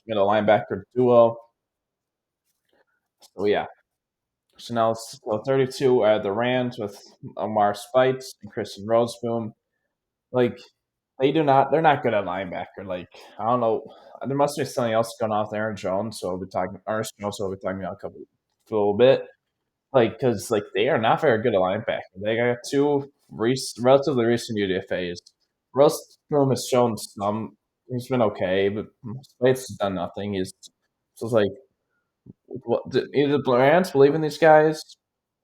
middle linebacker duo. So yeah. So now it's so 32 the Rams with Omar Speights and Christian Roseboom. Like they're not good at linebacker. Like I don't know, there must be something else going on with Aaron Jones. So we'll be talking Ernest Jones. So we'll be talking about for a little bit. Like because like they are not very good at linebacker. They got two relatively recent UDFA's. Roseboom has shown some. He's been okay, but Speights has done nothing. So it's like either the Rams believe in these guys,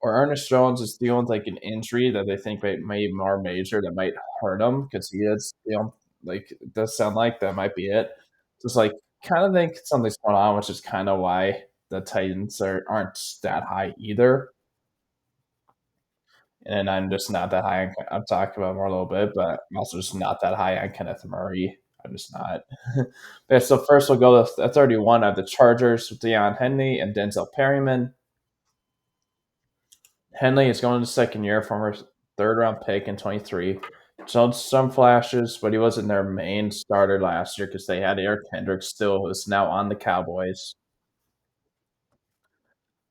or Ernest Jones is dealing with like an injury that they think may be more major that might hurt him because he is, like it does sound like that might be it. So it's like kind of think something's going on, which is kind of why the Titans aren't that high either. And I'm just not that high. I'm talking about more a little bit, but I'm also just not that high on Kenneth Murray. I'm just not. Okay, so first we'll go to 31 of the Chargers with Deion Henley and Denzel Perryman. Henley is going to second year, former third round pick in 23. Showed some flashes, but he wasn't their main starter last year because they had Eric Kendricks still, who's now on the Cowboys.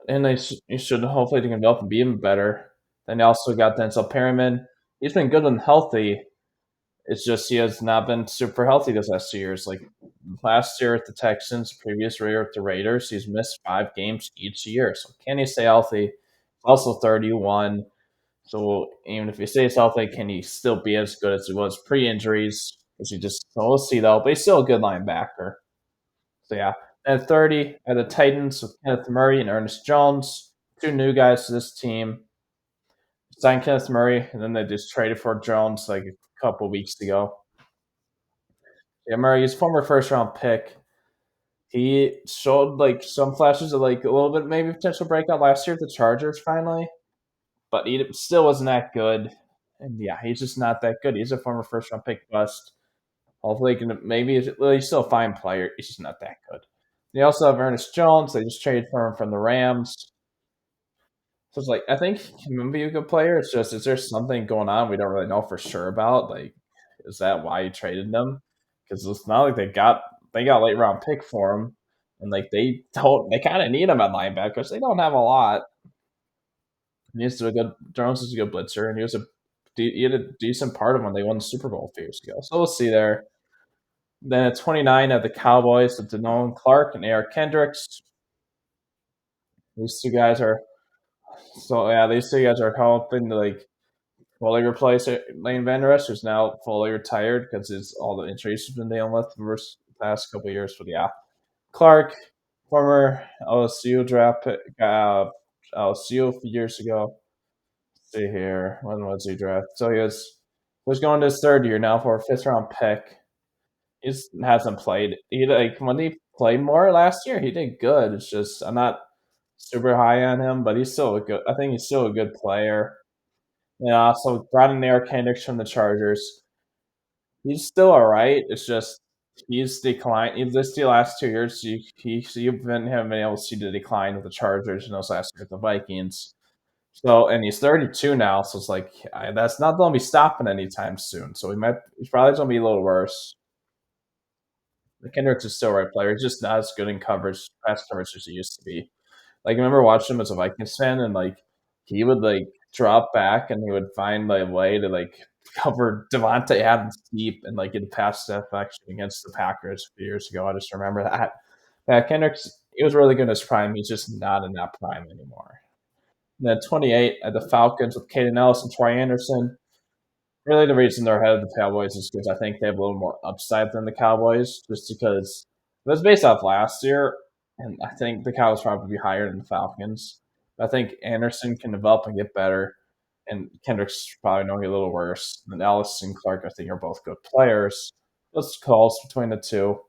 And he should hopefully develop and be even better. Then they also got Denzel Perryman. He's been good and healthy. It's just he has not been super healthy this last 2 years. Like last year at the Texans, previous year at the Raiders, he's missed 5 games each year. So can he stay healthy? Also 31. So even if he stays healthy, can he still be as good as he was pre-injuries? Because he just we'll see though. But he's still a good linebacker. So yeah. At 30, at the Titans with Kenneth Murray and Ernest Jones, two new guys to this team. Signed Kenneth Murray, and then they just traded for Jones like a couple weeks ago. Yeah, Murray is former first round pick. He showed like some flashes of like a little bit maybe potential breakout last year at the Chargers finally, but he still wasn't that good. And yeah, he's just not that good. He's a former first round pick bust. Hopefully, he can maybe well, he's still a fine player. He's just not that good. They also have Ernest Jones. They just traded for him from the Rams. So it's like I think he can be a good player. It's just is there something going on we don't really know for sure about? Like, is that why you traded them? Because it's not like they got a late round pick for him, and like they kind of need him at linebackers. They don't have a lot. He's a good Jones is a good blitzer, and he had a decent part of when they won the Super Bowl a few years ago. So we'll see there. Then at 29 at the Cowboys with Denon Clark and Eric Kendricks. These two guys are these two guys are helping to like fully replace Lane Van Der Esch, who's now fully retired because it's all the injuries he's been dealing with the past couple of years. But yeah, Clark, former LSU draft pick, LSU a few years ago. Let's see here, when was he drafted? So he was going to his third year now for a fifth round pick. He just hasn't played. He like when he played more last year, he did good. It's just I'm not super high on him, but he's still a good. I think he's still a good player. Yeah, so brought in Eric Hendricks from the Chargers. He's still all right. It's just he's declined. In this the last 2 years, you've haven't been able to see the decline with the Chargers and those last years with the Vikings. So and he's 32 now, so it's like that's not going to be stopping anytime soon. So he's probably going to be a little worse. The Kendricks is still a right player. He's just not as good in coverage, pass coverage as he used to be. Like I remember watching him as a Vikings fan, and like he would like drop back and he would find a way to like cover Devontae Adams deep and like get a pass deflection against the Packers a few years ago. I just remember that. Yeah, Kendricks, he was really good in his prime. He's just not in that prime anymore. And then 28 at the Falcons with Caden Ellis and Troy Anderson. Really, the reason they're ahead of the Cowboys is because I think they have a little more upside than the Cowboys, just because it was based off last year, and I think the Cowboys probably be higher than the Falcons. I think Anderson can develop and get better, and Kendrick's probably going to get a little worse. And Ellis and Clark, I think, are both good players. Those calls between the two.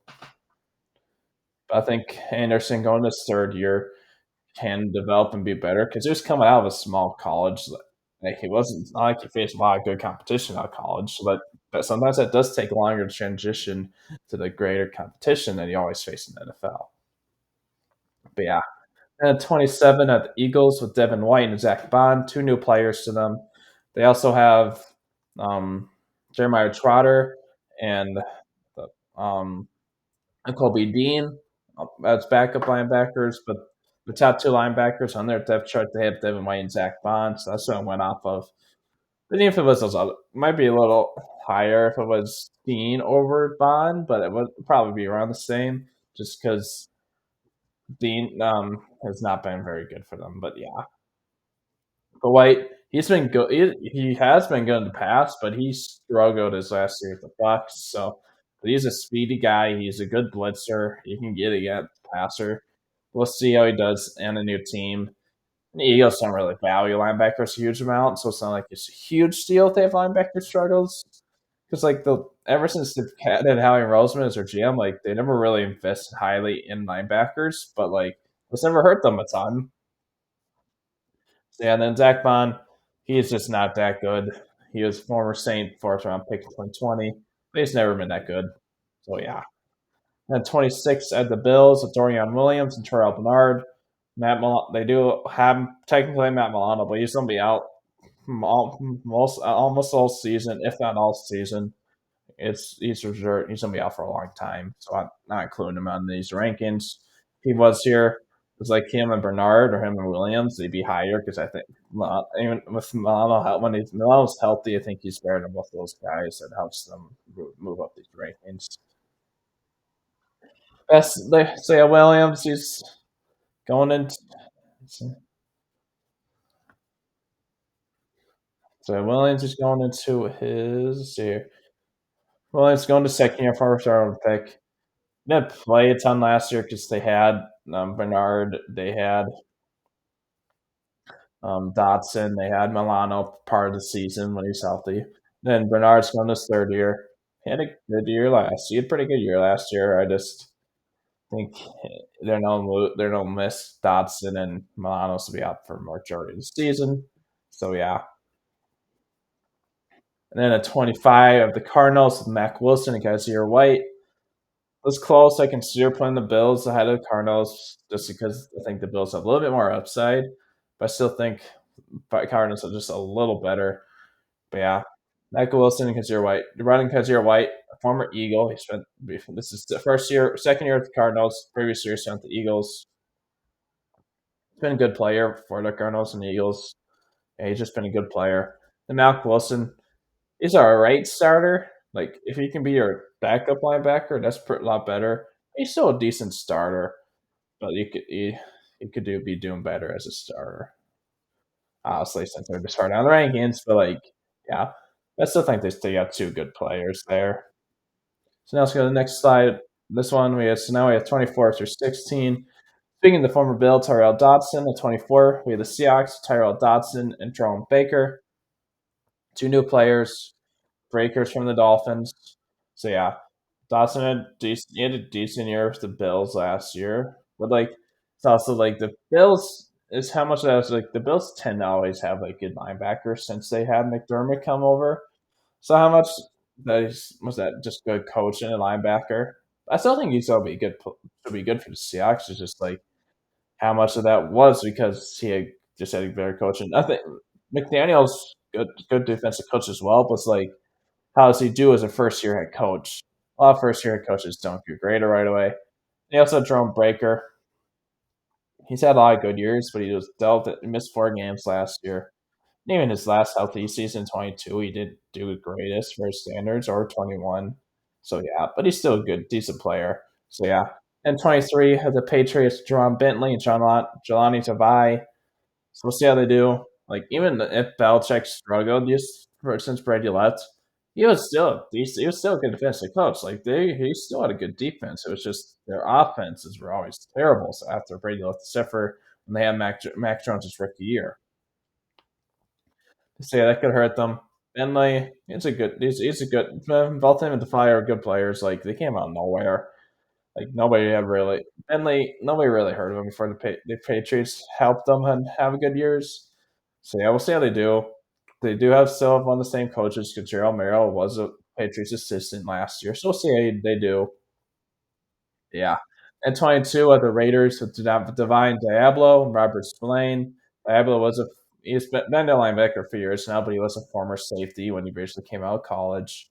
But I think Anderson going to his third year can develop and be better because he was coming out of a small college. Like he wasn't it's not like he faced a lot of good competition out of college, but sometimes that does take longer to transition to the greater competition than you always face in the NFL. But yeah, and at 27 at the Eagles with Devin White and Zach Bond, two new players to them. They also have um, Jeremiah Trotter and the, um, and Kobe Dean as backup linebackers, but the top two linebackers on their depth chart, they have Devin White and Zach Bond. So that's what I went off of. But even if it was those other, might be a little higher if it was Dean over Bond, but it would probably be around the same just because Dean has not been very good for them. But yeah, but White, he's been good. He has been good in the past, but he struggled his last year with the Bucks. So, but he's a speedy guy. He's a good blitzer. He can get against passer. We'll see how he does in a new team. The Eagles don't really value linebackers a huge amount, so it's not like it's a huge deal if they have linebacker struggles. Because like the ever since they've had Howie Roseman as their GM, like they never really invested highly in linebackers, but like it's never hurt them a ton. So, yeah, and then Zach Bond, he's just not that good. He was former Saint fourth round pick in 2020, but he's never been that good. So yeah. And then 26 at the Bills with Dorian Williams and Terrell Bernard. They do have technically Matt Milano, but he's going to be out almost all season, if not all season. He's reserved. He's going to be out for a long time, so I'm not including him on these rankings. If he was here, it was like him and Bernard or him and Williams, they'd be higher because I think even with Milano, when Milano's healthy, I think he's better than both those guys. It helps them move up these rankings. So yeah, Williams, he's going into so Williams is going into his here. Williams going to second year first round pick. Didn't play a ton last year because they had Bernard, they had Dotson, they had Milano part of the season when he's healthy. Then Bernard's going to his third year. He had a good year last. He had a pretty good year last year. I just think they're no miss Dotson and Milano's to be out for majority of the season. So yeah. And then at 25 of the Cardinals with Mac Wilson and Kaiser White. It was close. I consider putting the Bills ahead of the Cardinals just because I think the Bills have a little bit more upside. But I still think Cardinals are just a little better. But yeah, Michael Wilson and Kaiser White. Running Kaiser White, a former Eagle. He spent this is the second year with the Cardinals. Previous year spent with the Eagles. He's been a good player for the Cardinals and the Eagles. Yeah, he's just been a good player. And Malcolm Wilson is our right starter. Like if he can be your backup linebacker, that's a lot better. He's still a decent starter, but you could be doing better as a starter. Honestly, since they're just hard on the rankings, but like yeah, I still think they still got two good players there. So now let's go to the next slide. This one now we have 24 through 16. Speaking of the former Bill, Tyrell Dodson at 24. We have the Seahawks, Tyrell Dodson and Jerome Baker. Two new players, breakers from the Dolphins. So yeah, Dodson he had a decent year with the Bills last year, but like it's also like the Bills is how much of that was like the Bills tend to always have like good linebackers since they had McDermott come over. So how much was that just good coaching and linebacker? I still think he's gonna be good. Should be good for the Seahawks. It's just like how much of that was because just had a better coaching. I think McDaniel's good defensive coach as well, but it's like how does he do as a first year head coach? A lot of first year head coaches don't do great right away. He also had Jerome Breaker. He's had a lot of good years, but he missed 4 games last year. Even his last healthy season, 22, he didn't do the greatest for his standards, or 21. So yeah, but he's still a good, decent player. So yeah. And 23 had the Patriots, Jerron Bentley and Jelani Tavai. So we'll see how they do. Like even if Belichick struggled since Brady left, he was still a good defensive coach. Like he still had a good defense. It was just their offenses were always terrible. So after Brady left, except for when they had Mac Jones' rookie year, so yeah, that could hurt them. Bentley, he's a good. Both him and Defy are good players. Like they came out of nowhere. Like nobody really heard of him before the Patriots helped them and have good years. So yeah, we'll see how they do. They do still have one of the same coaches because Gerald Merrill was a Patriots assistant last year. So we'll see how they do. Yeah. And 22 are the Raiders with Divine Diablo and Robert Spillane. Diablo he's been a linebacker for years now, but he was a former safety when he basically came out of college.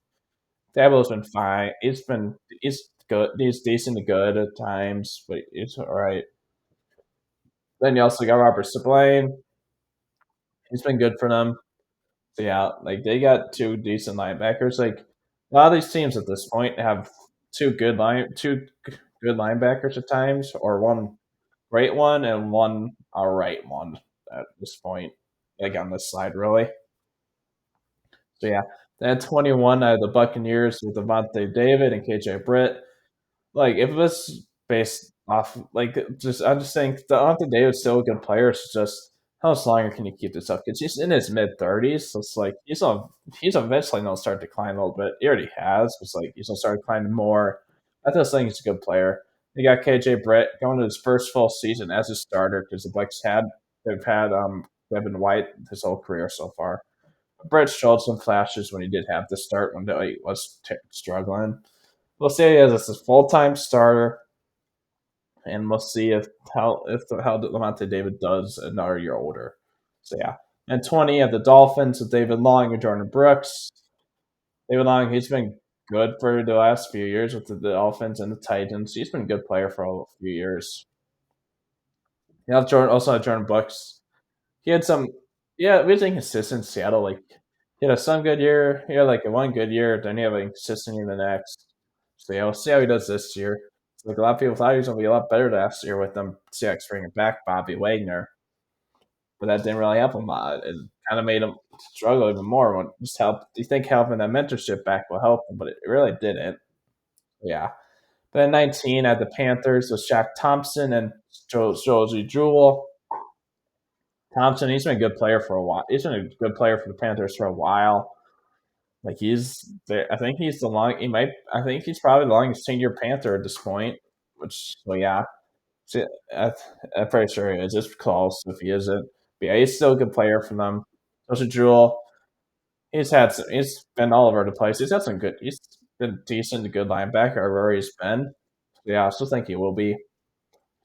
Diablo's been fine. He's good. He's decent to good at times, but he's all right. Then you also got Robert Sablain. He's been good for them. So yeah, like they got two decent linebackers. Like a lot of these teams at this point have two good linebackers at times, or one great one and one all right one at this point. Like on this side, really. So yeah, then 21 out of the Buccaneers with Devontae David and KJ Britt. Like if it was based off like just I'm just saying Devontae David's still a good player. It's just how much longer can you keep this up? Because he's in his mid 30s, so it's like he's eventually gonna start declining a little bit. He already has. It's like he's gonna start declining more. I just think he's a good player. You got KJ Britt going to his first full season as a starter because the Bucks they've had Devin White his whole career so far. Brett showed some flashes when he did have to start when he was struggling. We'll see as a full time starter, and we'll see how Lamonte David does another year older. So yeah, and 20 at the Dolphins with David Long and Jordan Brooks. David Long, he's been good for the last few years with the Dolphins and the Titans. He's been a good player for a few years. You have Jordan also have Jordan Brooks. He had some, yeah, we was inconsistent in Seattle. Like he had some good year, he had like a one good year, then he had an inconsistent year the next. So yeah, we'll see how he does this year. Like a lot of people thought he was gonna be a lot better last year with them Seahawks bringing back Bobby Wagner, but that didn't really help him a lot. It kind of made him struggle even more. When just help, you think having that mentorship back will help him, but it really didn't. Yeah. But in 19 at the Panthers with Shaq Thompson and Josie Jewell. Thompson, he's been a good player for a while. He's been a good player for the Panthers for a while. Like he's there. I think he's the long. He might. I think he's probably the longest senior Panther at this point. Which, well, yeah, see, I'm pretty sure he is. It's close if he isn't. But yeah, he's still a good player for them. Also, Jewel. He's had some. He's been all over the place. He's had some good. He's been decent, a good linebacker wherever he's been. So yeah, I still think he will be.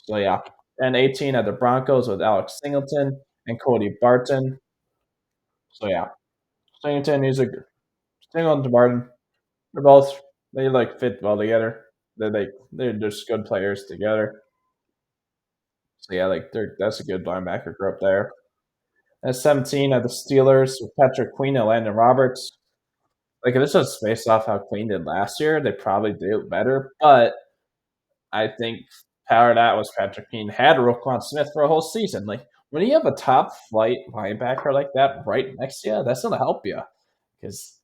So yeah, and 18 at the Broncos with Alex Singleton and Cody Barton. So yeah, Singleton. He's a Singleton Barton. They're both they like fit well together. They're just good players together. So yeah, like that's a good linebacker group there. At 17 at the Steelers with Patrick Queen and Landon Roberts. Like if this was based off how Queen did last year, they probably do better. But I think part of that was Patrick Queen had Roquan Smith for a whole season. Like when you have a top flight linebacker like that right next to you, that's gonna help you because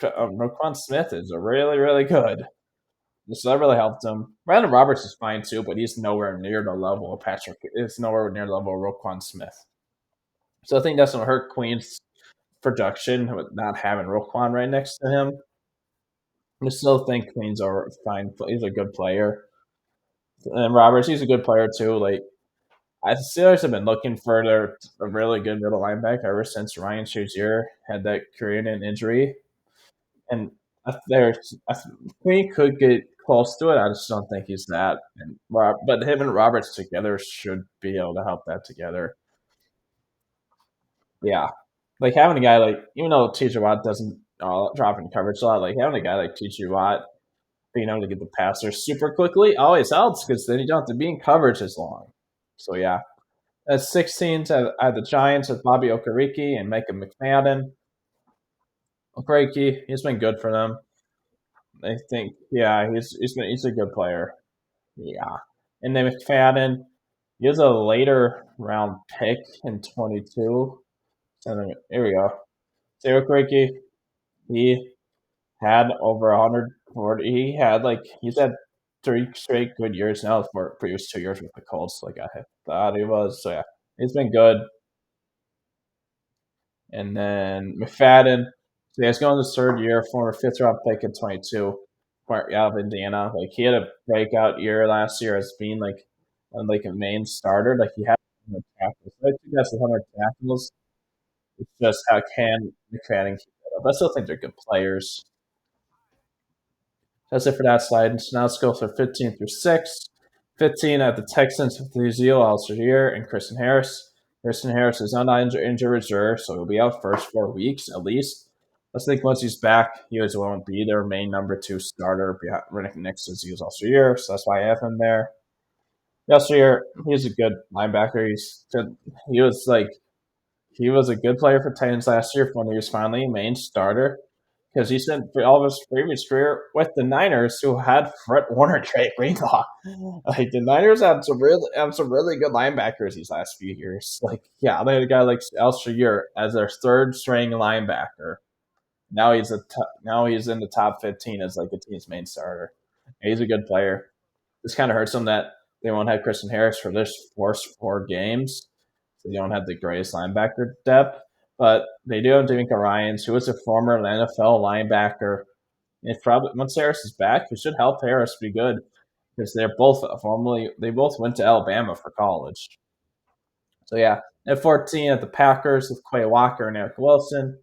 Roquan Smith is really really good. So that really helped him. Brandon Roberts is fine too, but he's nowhere near the level of Patrick. It's nowhere near the level of Roquan Smith. So I think that's going to hurt Queen's production with not having Roquan right next to him. I still think Queen's are fine. He's a good player, and Roberts, he's a good player too. Like I the Steelers have been looking for a really good middle linebacker ever since Ryan Shazier had that career and injury, and there's Queen could get close to it. I just don't think he's that. And but him and Roberts together should be able to help that together. Yeah, like having a guy like even though T.J. Watt doesn't drop in coverage a lot, like having a guy like T.J. Watt being able to get the passer super quickly always helps because then you don't have to be in coverage as long. So yeah, that's 16 at the Giants with Bobby Okereke and Micah McFadden. Okereke, he's been good for them. I think yeah, he's a good player. Yeah. And then McFadden, he was a later round pick in 22. So then, here we go. Sarah Ricky, he had over 140. He's had three straight good years now for previous 2 years with the Colts, like I thought he was. So yeah, he's been good. And then McFadden, so yeah, he's going this third year, former fifth round pick in 22, out of Indiana. Like he had a breakout year last year as being like a main starter. Like he had 100 tackles. I think that's 100 tackles. It's just how can McFadden keep that up. I still think they're good players. That's it for that slide. So now let's go for 15 through 6. 15 at the Texans with Ezekiel Al-Shadir and Kristen Harris. Kristen Harris is on injured reserve, so he'll be out first 4 weeks at least. I think once he's back, he was won't be their main number two starter right next to Zeus year, so that's why I have him there. Yesterday, he's a good linebacker. He was like he was a good player for Titans last year when he was finally main starter because he spent all of his previous career with the Niners, who had Fred Warner, Trey Greenlaw. Like the Niners had some really good linebackers these last few years. Like yeah, they had a guy like Al Shayer as their third string linebacker. Now he's in the top 15 as like a team's main starter. He's a good player. This kind of hurts them that they won't have Kristen Harris for this first 4 games. So they don't have the greatest linebacker depth, but they do have D'Amico Ryans, who was a former NFL linebacker. If probably once Harris is back, it should help Harris be good because they both went to Alabama for college. So yeah, at 14 at the Packers with Quay Walker and Eric Wilson.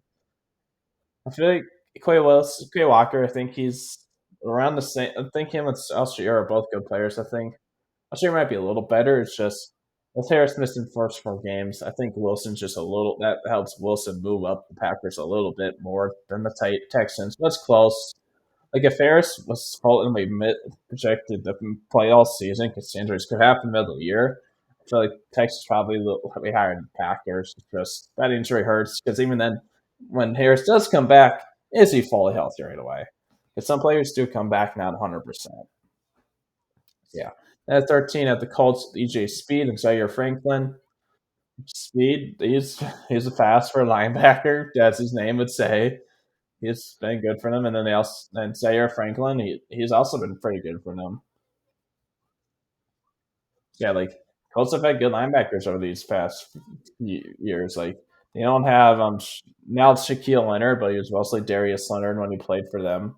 I feel like Quay Walker. I think he's around the same. I think him and Alshire are both good players. I think Alshire might be a little better. It's just with Harris missing first 4 games, I think Wilson's just a little. That helps Wilson move up the Packers a little bit more than the Texans. But it's close. Like if Harris was ultimately projected to play all season because injuries could happen in the middle of the year, I feel like Texas probably a little bit higher than Packers. Just that injury hurts because even then, when Harris does come back, is he fully healthy right away? Because some players do come back not 100%. Yeah. At 13 at the Colts, EJ Speed and Zaire Franklin. Speed, he's a fast for a linebacker, as his name would say. He's been good for them, and then they also and Zaire Franklin. He's also been pretty good for them. Yeah, like Colts have had good linebackers over these past years. Like they don't have now it's Shaquille Leonard, but he was mostly Darius Leonard when he played for them.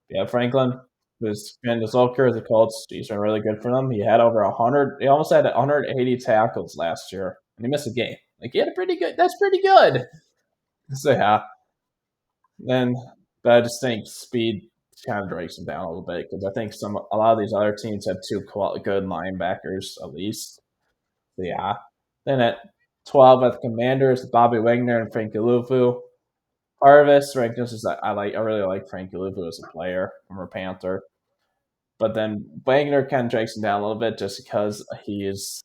Yeah, Franklin was in his whole career as a Colts. He's been really good for them. He had over 100. He almost had 180 tackles last year, and he missed a game. Like he had a pretty good. That's pretty good. So yeah, then but I just think speed kind of breaks him down a little bit because I think a lot of these other teams have good linebackers at least. So yeah. Then at 12 at the Commanders, Bobby Wagner and Frank Luvu. Harvest Rankins is I really like Frank Luvu as a player from a Panther. But then Wagner kind of drags him down a little bit just because he is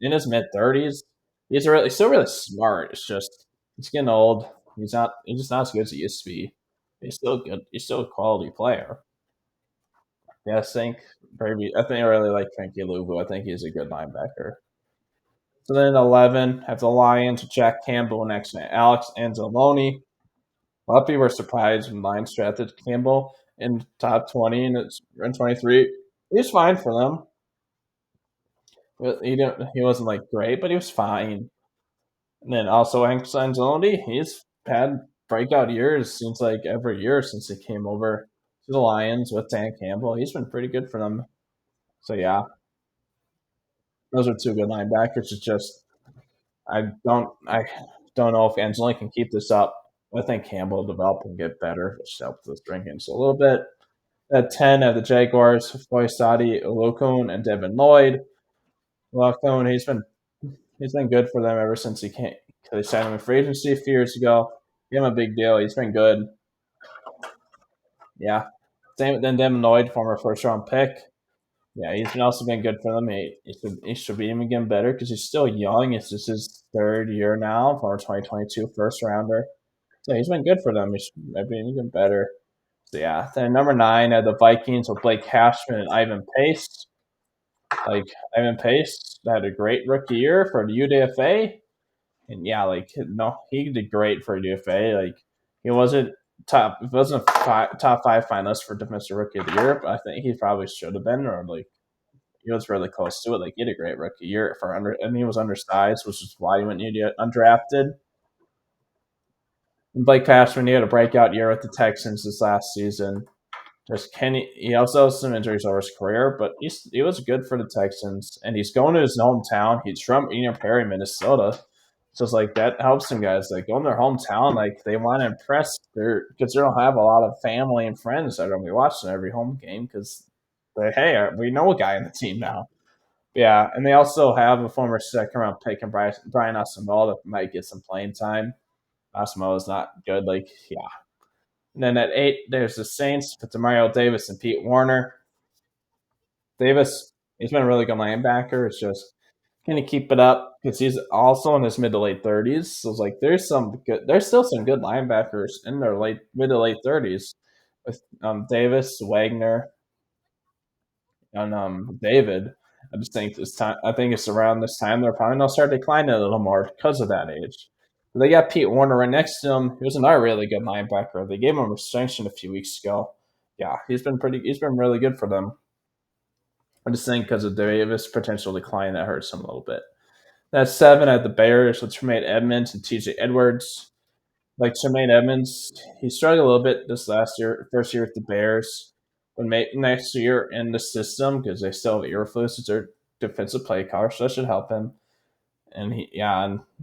in his mid 30s. He's still really smart. It's just he's getting old. He's just not as good as he used to be. He's still good. He's still a quality player. Yeah, I think I really like Frankie Luvu. I think he's a good linebacker. So then 11 have the Lions with Jack Campbell next to Alex Anzalone. A lot of people were surprised when Lions drafted Campbell in top 20 and it's in 23. He's fine for them. He wasn't like great, but he was fine. And then also Alex Anzalone, he's had breakout years. Seems like every year since he came over to the Lions with Dan Campbell. He's been pretty good for them. So yeah, those are 2 good linebackers. It's just I don't know if Angelini can keep this up. I think Campbell will develop and get better, which helps with drinking a little bit. At 10 of the Jaguars, Foysadi, Olokun, and Devin Lloyd. Olokun, he's been good for them ever since he came. They signed him in free agency a few years ago. Give him a big deal. He's been good. Yeah. Same then Devin Lloyd, former first round pick. Yeah, he's also been good for them. He should be even getting better because he's still young. It's just his 3rd year now for 2022 first rounder. So he's been good for them. He should be even better. So yeah, then number 9 the Vikings with Blake Cashman and Ivan Pace. Like Ivan Pace had a great rookie year for the UDFA, and yeah, like no, he did great for UDFA. Like he wasn't top 5 finalist for defensive rookie of the year, but I think he probably should have been, or like he was really close to it. Like he had a great rookie year and he was undersized, which is why he went undrafted. And Blake Cashman, he had a breakout year with the Texans this last season. He also has some injuries over his career, but he was good for the Texans, and he's going to his hometown. He's from Perry, Minnesota, so it's like that helps some guys like going to their hometown. Like they want to impress because they don't have a lot of family and friends that are going to be watching every home game because hey, we know a guy in the team now. Yeah, and they also have a former second round pick in Brian Asamoah that might get some playing time. Osmo is not good. Like, yeah. And then at 8, there's the Saints with Mario Davis and Pete Warner. Davis, he's been a really good linebacker. It's just, can he keep it up? Because he's also in his mid to late 30s. So it's like there's still some good linebackers in their late mid to late 30s with Davis, Wagner, and David. I just think this time. I think it's around this time they're probably gonna start declining a little more because of that age. They got Pete Warner right next to him. He was another really good linebacker. They gave him a extension a few weeks ago. Yeah, he's been pretty. He's been really good for them. I'm just saying because of Davis' potential decline that hurts him a little bit. That's 7 at the Bears with Tremaine Edmonds and TJ Edwards. Like Tremaine Edmonds, he struggled a little bit this last year, first year with the Bears. But next year in the system, because they still have Eberflus as their defensive play caller, so that should help him. And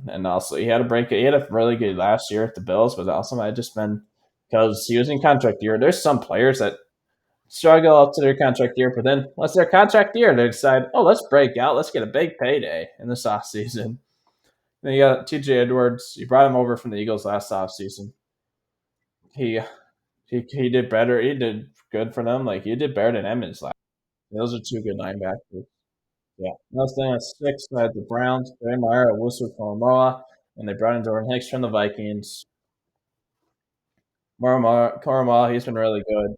and also he had a break. He had a really good last year at the Bills, but also might have just been because he was in contract year. There's some players that struggle up to their contract year, but then once their contract year, they decide, oh, let's break out, let's get a big payday in this off season. Then you got TJ Edwards. You brought him over from the Eagles last off season. He he did better. He did good for them. Like he did better than Emmons last. Those are two good linebackers. Yeah. Next thing at 6, I had the Browns, Ray Meyer, Wusu Koromoa, and they brought in Jordan Hicks from the Vikings. Koromoa, he's been really good.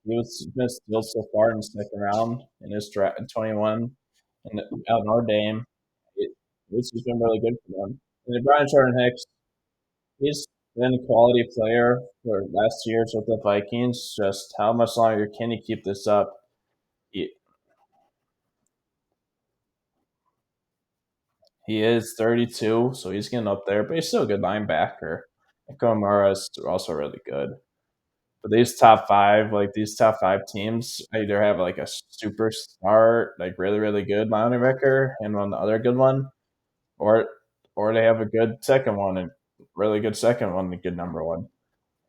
He was missed still so far in the second round in his draft in 21 and out of Notre Dame. This has been really good for them. And then Brian Jordan Hicks, he's been a quality player for last years with the Vikings. Just how much longer can he keep this up? He, he is 32, so he's getting up there, but he's still a good linebacker. Komara is also really good. But these top five teams either have like a superstar, like really, really good linebacker and one other good one, or they have a good second one and really good second one, and a good number one.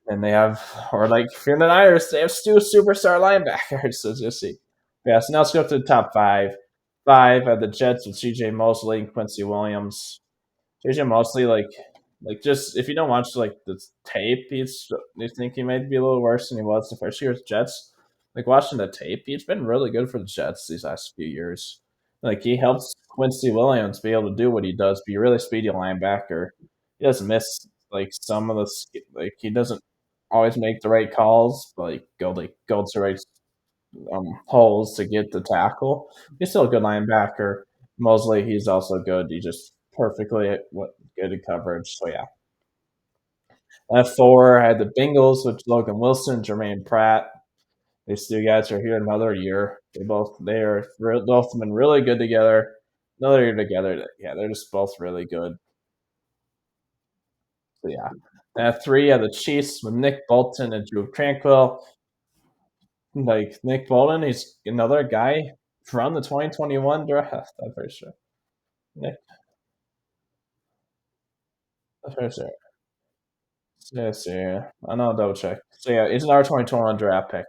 And they have, or like if you're the Niners, they have two superstar linebackers. So just see. Yeah, so now let's go to the top five. 5 are the Jets with CJ Mosley and Quincy Williams. JJ Mosley, like just if you don't watch like the tape, you think he might be a little worse than he was the first year with Jets. Like watching the tape, he's been really good for the Jets these last few years. Like he helps Quincy Williams be able to do what he does, be a really speedy linebacker. He doesn't miss like some of like he doesn't always make the right calls, but go to the right holes to get the tackle. He's still a good linebacker. Mosley, he's also good. He just perfectly good at coverage. So yeah. At 4, I had the Bengals with Logan Wilson, Jermaine Pratt. These two guys are here another year. Both been really good together. Another year together. Yeah, they're just both really good. So yeah. At 3, I had the Chiefs with Nick Bolton and Drew Tranquil. Like Nick Bolton, he's another guy from the 2021 draft. I'm pretty sure. Nick, I'm pretty sure. Yes, yeah. I know, double check. So yeah, it's an R 2021 draft pick.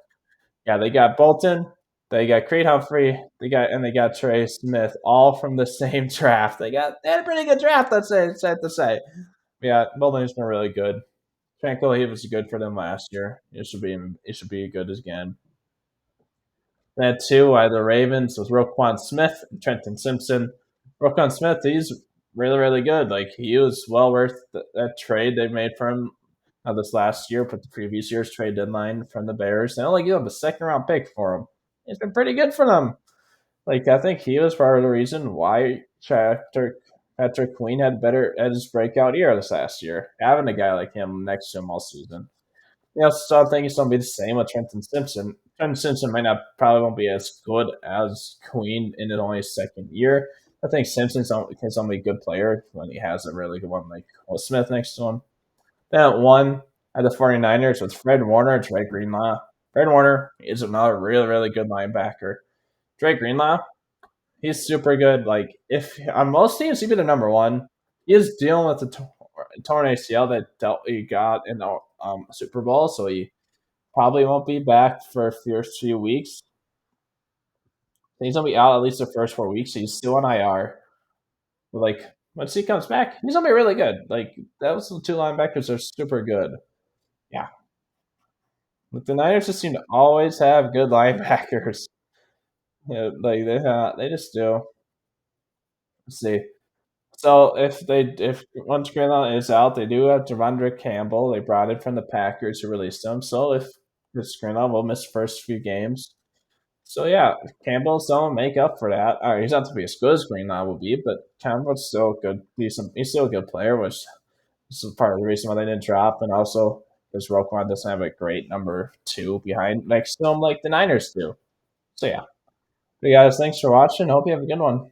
Yeah, they got Bolton, they got Creed Humphrey, they got Trey Smith, all from the same draft. They had a pretty good draft. That's it. It's sad to say. Yeah, Bolton's been really good. Tranquil, he was good for them last year. It should be good again. That too, the Ravens with Roquan Smith, and Trenton Simpson. Roquan Smith, he's really, really good. Like he was well worth that trade they made for him this last year, but the previous year's trade deadline from the Bears. They only gave up a second round pick for him. It's been pretty good for them. Like I think he was part of the reason why Patrick Queen had his breakout year this last year. Having a guy like him next to him all season. Yeah, so I think it's going to be the same with Trenton Simpson. Trenton Simpson probably won't be as good as Queen in his only his second year. I think Simpson's only a good player when he has a really good one like Will Smith next to him. Then at 1, at the 49ers with Fred Warner and Drake Greenlaw. Fred Warner is another really, really good linebacker. Drake Greenlaw, he's super good. Like, if on most teams, he'd be the number one. He is dealing with the torn ACL he got in the Super Bowl, so he probably won't be back for a first few weeks. He's gonna be out at least the first 4 weeks. So he's still on IR. Like Once he comes back, he's gonna be really good. Like those two linebackers are super good. Yeah, but the Niners just seem to always have good linebackers. Yeah, like they just do. Let's see. So if once Greenlaw is out, they do have Devondre Campbell. They brought in from the Packers who released him. So if Chris Greenlaw will miss first few games. So yeah, Campbell's still make up for that. All right, he's not to be as good as Greenlaw will be, but Campbell's still good. He's still a good player, which this is part of the reason why they didn't drop, and also because Roquan doesn't have a great number two behind next to him like the Niners do. So yeah. But guys, thanks for watching. Hope you have a good one.